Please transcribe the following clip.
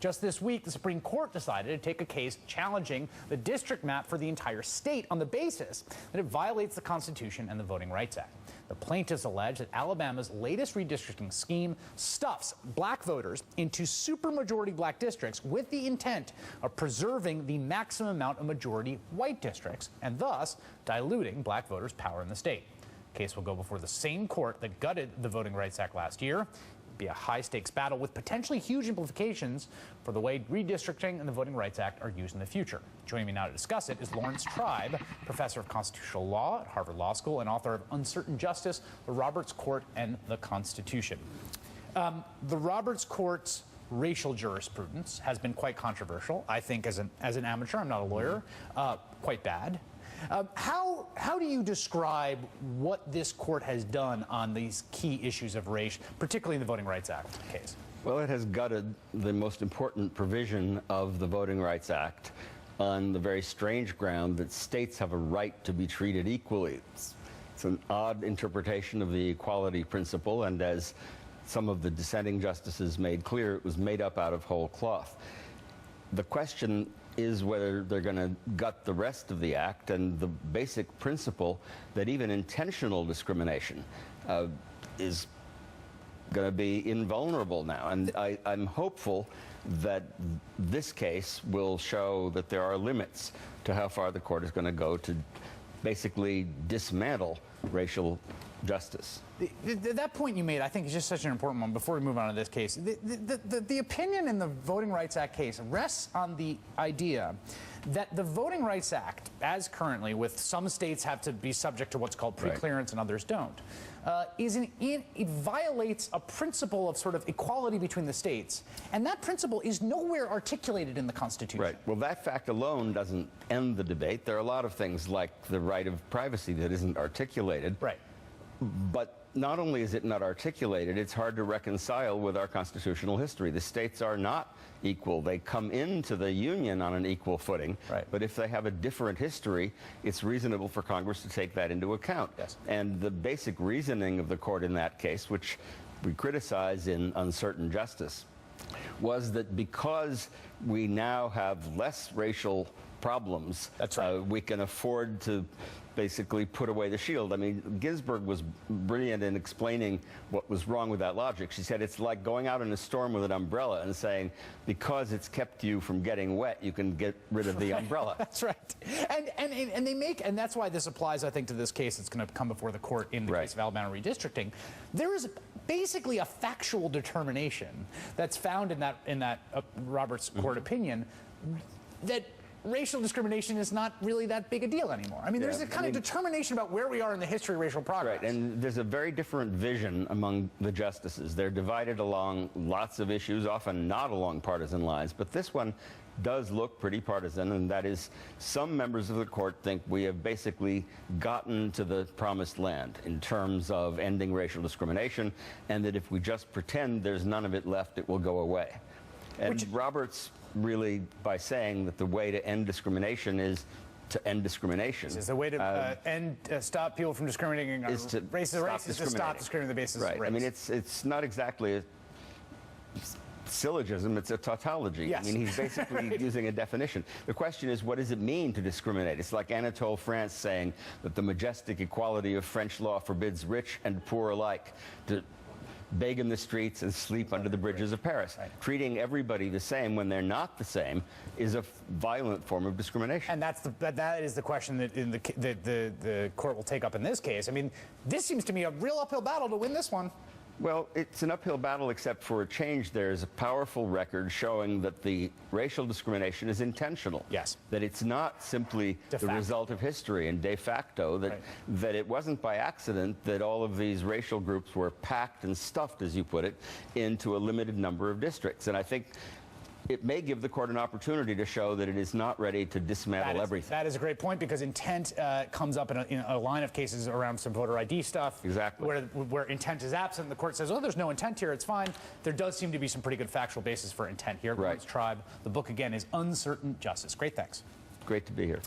Just this week, the Supreme Court decided to take a case challenging the district map for the entire state on the basis that it violates the Constitution and the Voting Rights Act. The plaintiffs allege that Alabama's latest redistricting scheme stuffs black voters into supermajority black districts with the intent of preserving the maximum amount of majority white districts and thus diluting black voters' power in the state. The case will go before the same court that gutted the Voting Rights Act last year. It'll be a high-stakes battle with potentially huge implications for the way redistricting and the Voting Rights Act are used in the future. Joining me now to discuss it is Lawrence Tribe, professor of constitutional law at Harvard Law School and author of Uncertain Justice, the Roberts Court and the Constitution. The Roberts Court's racial jurisprudence has been quite controversial. I think as an amateur, I'm not a lawyer, quite bad. How do you describe what this court has done on these key issues of race, particularly in the Voting Rights Act case? Well, it has gutted the most important provision of the Voting Rights Act on the very strange ground that states have a right to be treated equally. It's an odd interpretation of the equality principle, and as some of the dissenting justices made clear, it was made up out of whole cloth. The question is whether they're going to gut the rest of the act and the basic principle that even intentional discrimination is going to be invulnerable now. And I'm hopeful that this case will show that there are limits to how far the court is going to go to basically dismantle racial justice. That point you made, I think, is just such an important one. Before we move on to this case, the opinion in the Voting Rights Act case rests on the idea that the Voting Rights Act, as currently, with some states have to be subject to what's called preclearance and others don't, it violates a principle of sort of equality between the states, and that principle is nowhere articulated in the Constitution. Right. Well, that fact alone doesn't end the debate. There are a lot of things like the right of privacy that isn't articulated. Right. But not only is it not articulated, it's hard to reconcile with our constitutional history. The states are not equal. They come into the Union on an equal footing, but if they have a different history, it's reasonable for Congress to take that into account. Yes. And the basic reasoning of the court in that case, which we criticize in Uncertain Justice, was that because we now have less racial problems, we can afford to basically put away the shield. I mean, Ginsburg was brilliant in explaining what was wrong with that logic. She said it's like going out in a storm with an umbrella and saying, because it's kept you from getting wet, you can get rid of the umbrella. That's right. And they make, and that's why this applies, I think, to this case that's going to come before the court in the case of Alabama redistricting. There is basically a factual determination that's found in that Roberts Court opinion that racial discrimination is not really that big a deal anymore. I mean, there's a kind of determination about where we are in the history of racial progress. Right, and there's a very different vision among the justices. They're divided along lots of issues, often not along partisan lines, but this one does look pretty partisan, and that is some members of the court think we have basically gotten to the promised land in terms of ending racial discrimination, and that if we just pretend there's none of it left, it will go away. And Roberts really, by saying that the way to end discrimination is to end discrimination. Is the way to stop people from discriminating on race is to stop discriminating on the basis of race. I mean, it's not exactly a syllogism, it's a tautology. Yes. I mean, he's basically using a definition. The question is, what does it mean to discriminate? It's like Anatole France saying that the majestic equality of French law forbids rich and poor alike to beg in the streets and sleep under the bridges of Paris. Treating everybody the same when they're not the same is a violent form of discrimination. And that is the question that the court will take up in this case. I mean, this seems to me a real uphill battle to win this one. Well, it's an uphill battle, except for a change. There's a powerful record showing that the racial discrimination is intentional. Yes. That it's not simply the result of history and de facto, that it wasn't by accident that all of these racial groups were packed and stuffed, as you put it, into a limited number of districts. And I think it may give the court an opportunity to show that it is not ready to dismantle everything. That is a great point, because intent comes up in a line of cases around some voter ID stuff. Exactly. Where intent is absent. The court says, oh, there's no intent here, it's fine. There does seem to be some pretty good factual basis for intent here. Lawrence Tribe. The book, again, is Uncertain Justice. Great, thanks. Great to be here.